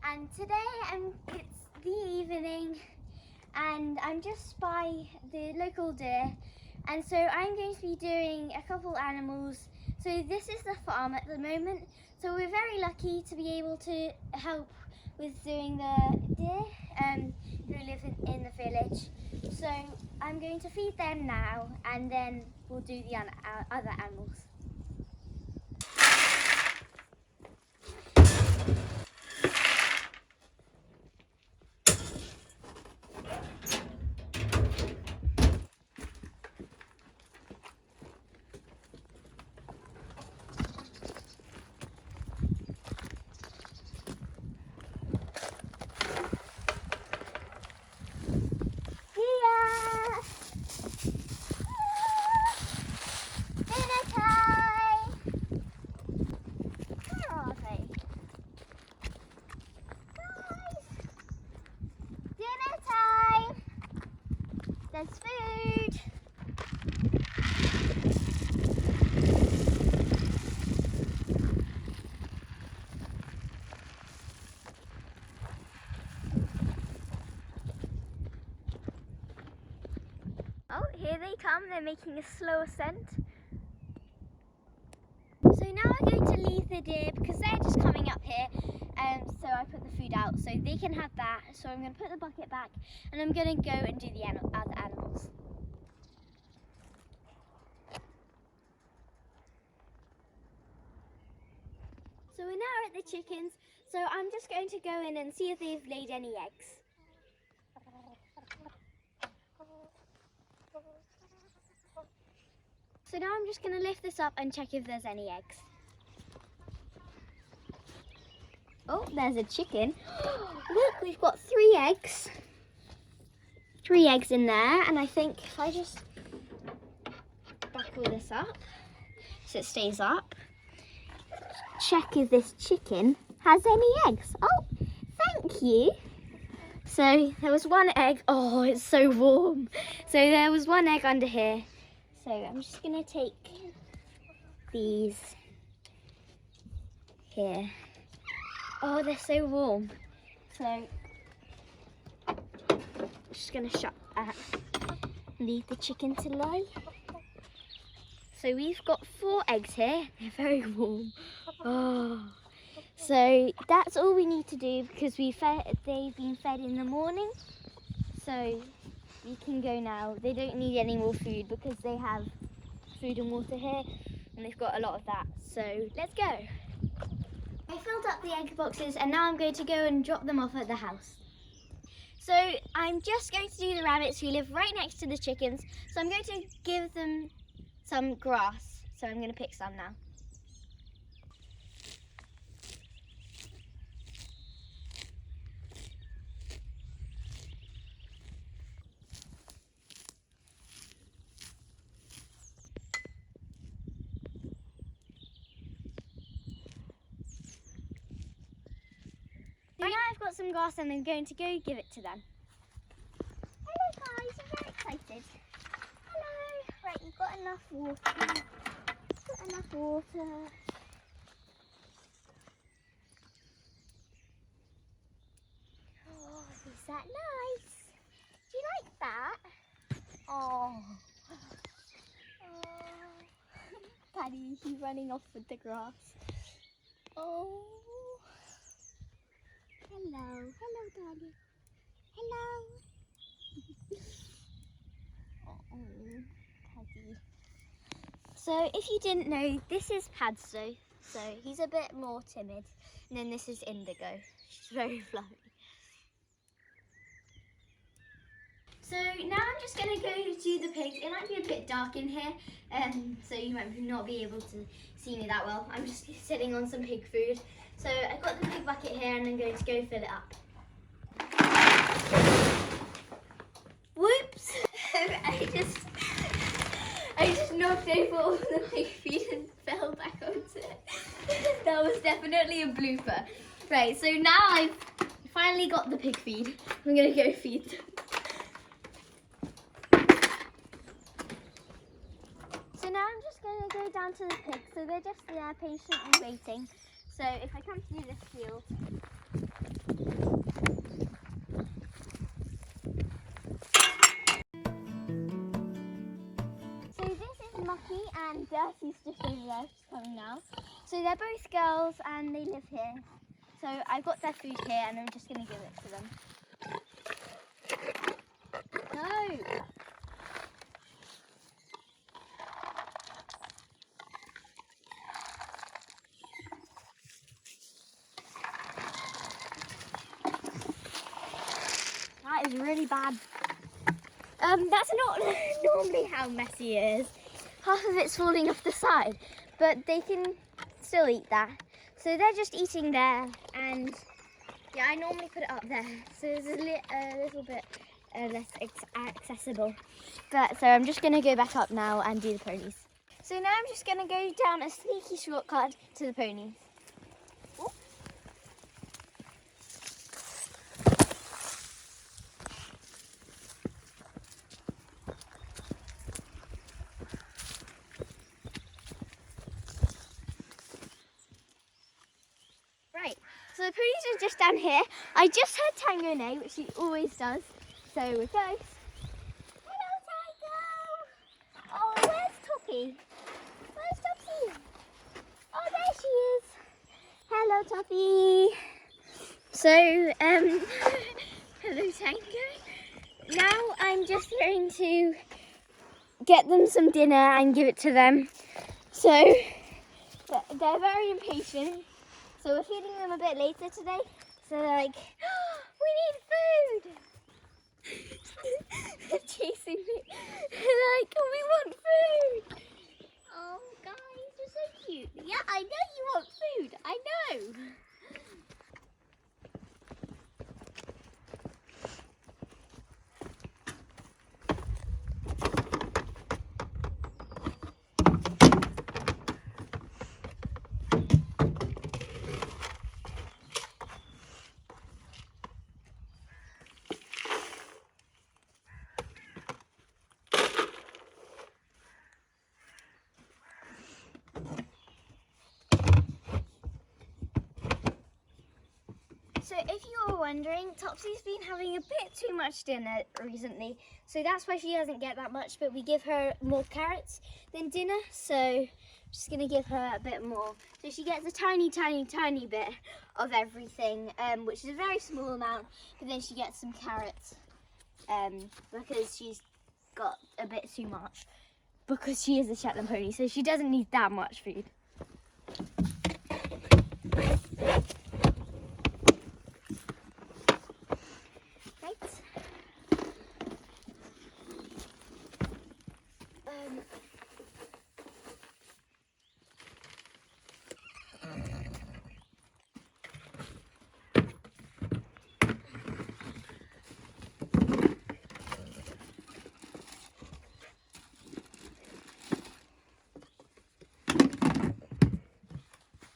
And today it's the evening and I'm just by the local deer, and so I'm going to be doing a couple animals. So this is the farm at the moment, so we're very lucky to be able to help with doing the deer who live in the village. So I'm going to feed them now and then we'll do the other animals. There's food. Oh, here they come. They're making a slow ascent. So now I'm going to leave the deer because they're just coming up here. So I put the food out so they can have that. So I'm going to put the bucket back and I'm going to go and do the other animals. So we're now at the chickens. So I'm just going to go in and see if they've laid any eggs. So now I'm just going to lift this up and check if there's any eggs. Oh, there's a chicken. Look, we've got 3 eggs. 3 eggs in there, and I think if I just buckle this up so it stays up, check if this chicken has any eggs. Oh, thank you. So there was 1 egg. Oh, it's so warm. So there was 1 egg under here. So I'm just going to take these here. Oh, they're so warm. So I'm just going to shut that and leave the chicken to lay. So we've got 4 eggs here. They're very warm. Oh. So that's all we need to do because they've been fed in the morning. So we can go now. They don't need any more food because they have food and water here and they've got a lot of that. So let's go. I filled up the egg boxes and now I'm going to go and drop them off at the house. So I'm just going to do the rabbits who live right next to the chickens. So I'm going to give them some grass. So I'm going to pick some now. Now I've got some grass and I'm going to go give it to them. Hello guys, I'm very excited. Hello. Right, you've got enough water. Got enough water. Oh, is that nice? Do you like that? Oh. Daddy, he's running off with the grass. Oh. Hello, Daddy. Hello. Oh, Paddy. So, if you didn't know, this is Padsto. So, he's a bit more timid. And then this is Indigo. She's very fluffy. So, now I'm just going to go to the pigs. It might be a bit dark in here, so you might not be able to see me that well. I'm just sitting on some pig food. So, I've got the pig bucket here and I'm going to go fill it up. I just knocked over all the pig feed and fell back onto it. That was definitely a blooper. Right, so now I've finally got the pig feed. I'm gonna go feed them. So now I'm just gonna go down to the pigs. So they're just there patiently waiting. So if I come through this field, so this is Mucky and Dirty's just over there, she's coming now. So they're both girls and they live here. So I've got their food here and I'm just going to give it to them. No! That is really bad. That's not normally how messy it is. Half of it's falling off the side, but they can still eat that. So they're just eating there, and yeah, I normally put it up there, so it's a little bit less accessible. But so I'm just going to go back up now and do the ponies. So now I'm just going to go down a sneaky shortcut to the ponies. Oh. Right, so the ponies are just down here. I just heard Tango neigh, which he always does. So we go. Hello, Tango! Oh, where's Toppy? Where's Toppy? Oh, there she is. Hello, Toppy. So, hello, Tango. Now I'm just going to get them some dinner and give it to them. So, they're very impatient. So we're feeding them a bit later today. So they're like, oh, we need food. They're chasing me. They're like, oh, we want food. Oh, guys, you're so cute. Yeah, I know you want food. I know. So if you were wondering, Topsy's been having a bit too much dinner recently. So that's why she doesn't get that much, but we give her more carrots than dinner. So I'm just gonna give her a bit more. So she gets a tiny, tiny, tiny bit of everything, which is a very small amount, but then she gets some carrots because she's got a bit too much because she is a Shetland pony, so she doesn't need that much food.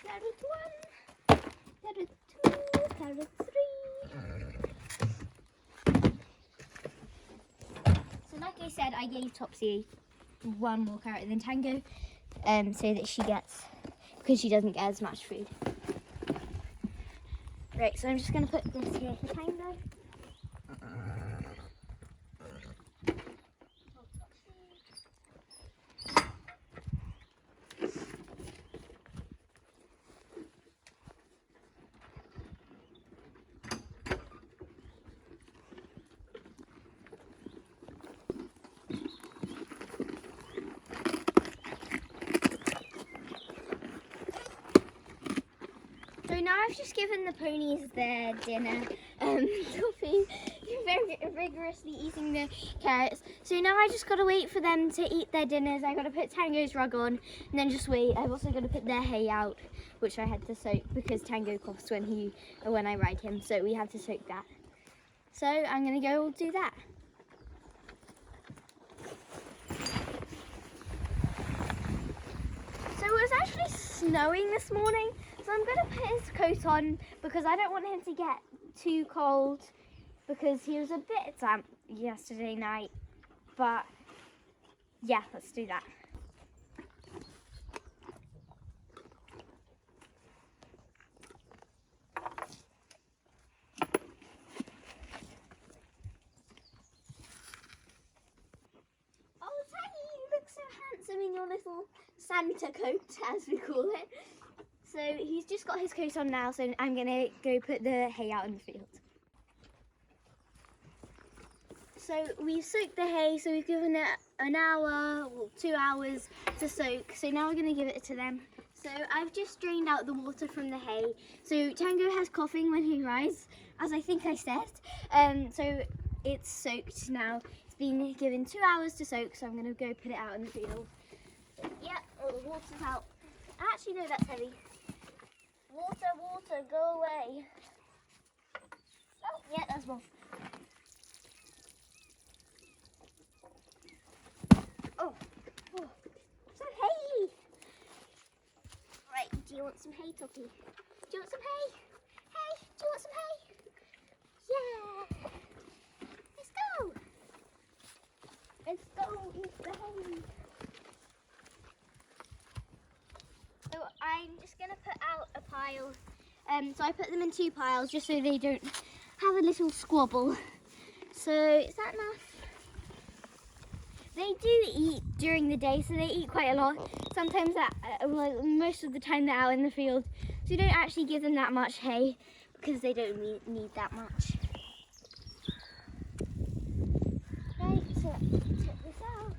Carrot 1, carrot 2, carrot 3. So like I said, I gave Topsy one more carrot than Tango, so that she gets, because she doesn't get as much food. Right, so I'm just going to put this here for Tango. So now I've just given the ponies their dinner. Toppy very vigorously eating the carrots. So now I just got to wait for them to eat their dinners. I got to put Tango's rug on and then just wait. I've also got to put their hay out, which I had to soak because Tango coughs when I ride him. So we have to soak that. So I'm going to go do that. actually snowing this morning, so I'm going to put his coat on because I don't want him to get too cold because he was a bit damp yesterday night. But yeah, let's do that. Oh, Tiny, you look so handsome in your little Santa coat, as we call it. So he's just got his coat on now, so I'm going to go put the hay out in the field. So we've soaked the hay, so we've given it an hour or 2 hours to soak. So now we're going to give it to them. So I've just drained out the water from the hay. So Tango has coughing when he rises, as I think I said. So it's soaked now. It's been given 2 hours to soak, so I'm going to go put it out in the field. Yeah, all the water's out. Actually, no, that's heavy. Water, water, go away. Oh, yeah, that's more. Oh, some hay. Right, do you want some hay, Toppy? Do you want some hay? Hey, do you want some hay? Yeah. Let's go. Let's go eat the hay. So I'm just going to put out a pile. So I put them in 2 piles just so they don't have a little squabble. So is that enough? They do eat during the day, so they eat quite a lot. Sometimes well, most of the time they're out in the field. So you don't actually give them that much hay because they don't need that much. Right, so let's check this out.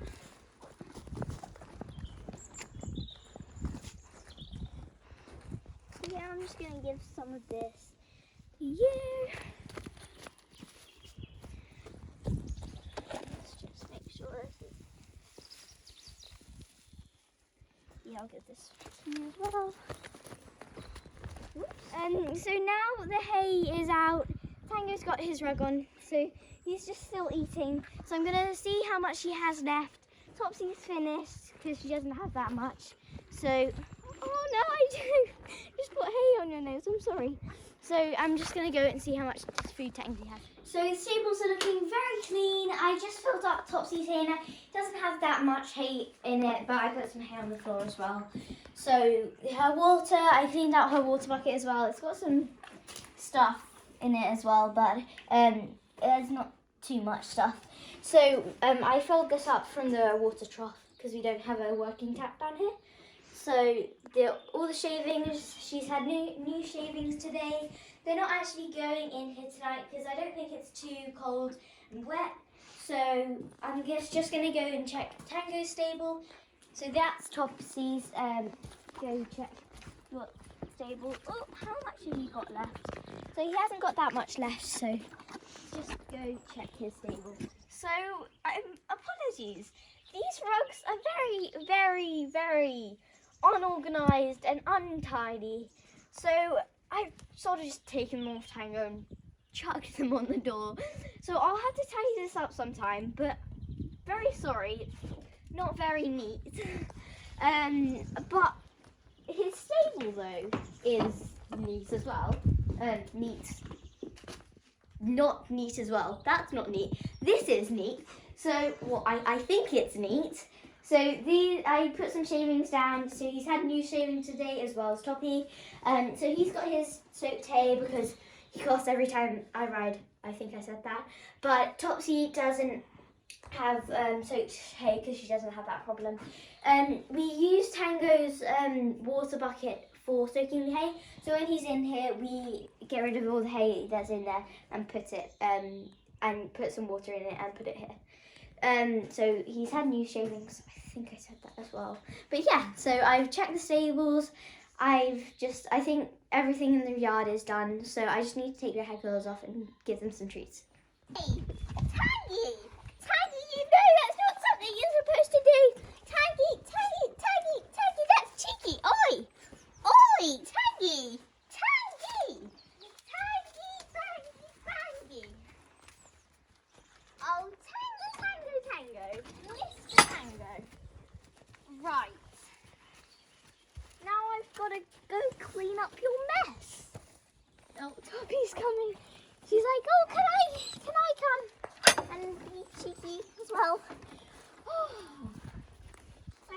Yeah, I'm just going to give some of this. Yeah. Let's just make sure this is... Yeah, I'll give this to you as well. So now the hay is out. Tango's got his rug on, so he's just still eating. So I'm going to see how much he has left. Topsy's finished because she doesn't have that much. So, oh no, I do. Just put hay on your nose, I'm sorry. So I'm just going to go and see how much food Tango has. So the stables are looking very clean. I just filled up Topsy's hay now. It doesn't have that much hay in it, but I put some hay on the floor as well. So her water, I cleaned out her water bucket as well. It's got some stuff in it as well, but there's not too much stuff. So I filled this up from the water trough because we don't have a working tap down here. So all the shavings, she's had new shavings today. They're not actually going in here tonight because I don't think it's too cold and wet. So I'm just going to go and check Tango's stable. So that's Topsy's. Go check what stable. Oh, how much have you got left? So he hasn't got that much left, so just go check his stable. So apologies. These rugs are very, very, very unorganized and untidy. So I've sort of just taken them off Tango and chucked them on the door. So I'll have to tidy this up sometime, but very sorry, not very neat. But his stable though is neat as well. Neat. Not neat as well. That's not neat. This is neat. So well, I think it's neat. So I put some shavings down. So he's had new shavings today as well as Toppy. So he's got his soaked hay because he coughs every time I ride. I think I said that. But Topsy doesn't have soaked hay because she doesn't have that problem. We use Tango's water bucket for soaking the hay. So when he's in here, we get rid of all the hay that's in there and put it and put some water in it and put it here. So he's had new shavings. I think I said that as well. But yeah, so I've checked the stables. I think everything in the yard is done. So I just need to take the hay clothes off and give them some treats. Hey, Tangy! Tangy, you know that's not something you're supposed to do. Tangy, that's cheeky. Oi! Oi, Tangy! Tangy! Tangy! Oh, Tango. Mr. Tango. Right. gotta go clean up your mess. Oh, Toppy's coming. She's like, oh, can I come? And be cheeky as well. Oh.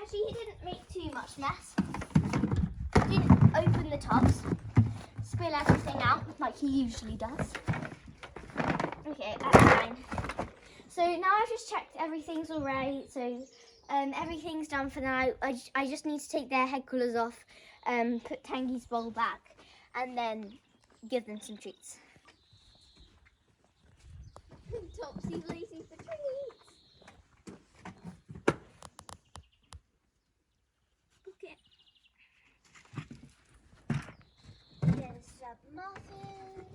Actually, he didn't make too much mess. He didn't open the tubs, spill everything out like he usually does. Okay, that's fine. So now I've just checked everything's all right. So everything's done for now. I just need to take their head collars off, put Tangy's bowl back, and then give them some treats. Topsy's waiting for treats. Okay. There's some muffins.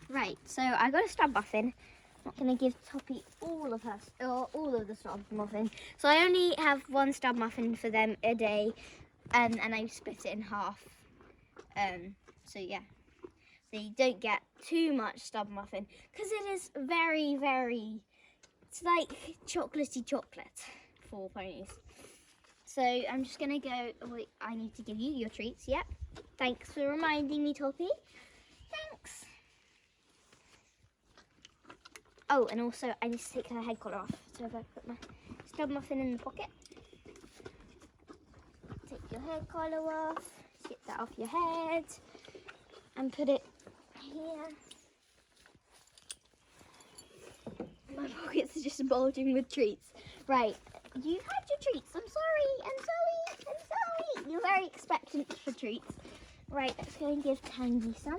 Right, so I got a stub muffin. I'm not going to give Toppy all of the stub muffin. So I only have one stub muffin for them a day, and I split it in half. So yeah, so you don't get too much stub muffin because it is very, very. It's like chocolatey chocolate for ponies. So I'm just going to go. Wait, I need to give you your treats. Yep. Thanks for reminding me, Toppy. Thanks. Oh, and also I need to take her head collar off. So if I put my stub muffin in the pocket, take your head collar off, get that off your head, and put it here. My pockets are just bulging with treats. Right, you've had your treats. I'm sorry. You're very expectant for treats. Right, let's go and give Tangy some.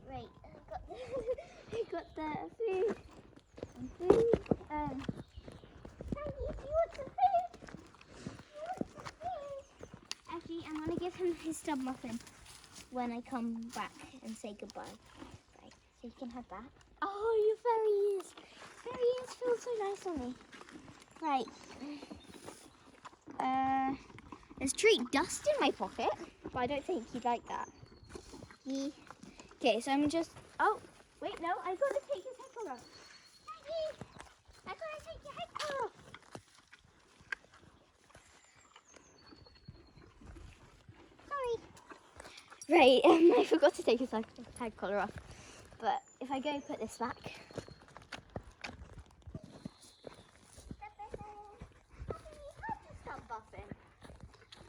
Right, I got the food. Tangy, do you want some food? Actually, I'm gonna give him his stub muffin when I come back and say goodbye. Right, so you can have that. Oh, your fairy ears. Fairy ears feel so nice on me. Right. There's treat dust in my pocket, but I don't think he'd like that. Okay, so I'm just. Oh, wait, no, I've got to take his head collar off. Maggie, I've got to take your head collar off. Sorry. Right, I forgot to take his head collar off. But if I go put this back.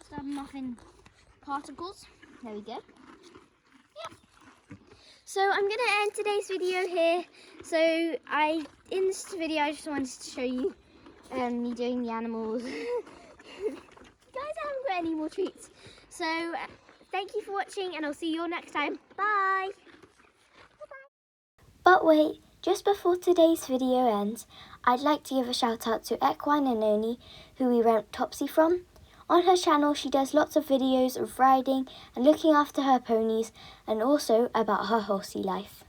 Stub muffin particles. There we go. Yep. So I'm gonna end today's video here. So in this video I just wanted to show you me doing the animals. Guys, I haven't got any more treats. So thank you for watching, and I'll see you all next time. Bye. But wait, just before today's video ends, I'd like to give a shout out to Equine and Oni, who we rent Topsy from. On her channel, she does lots of videos of riding and looking after her ponies, and also about her horsey life.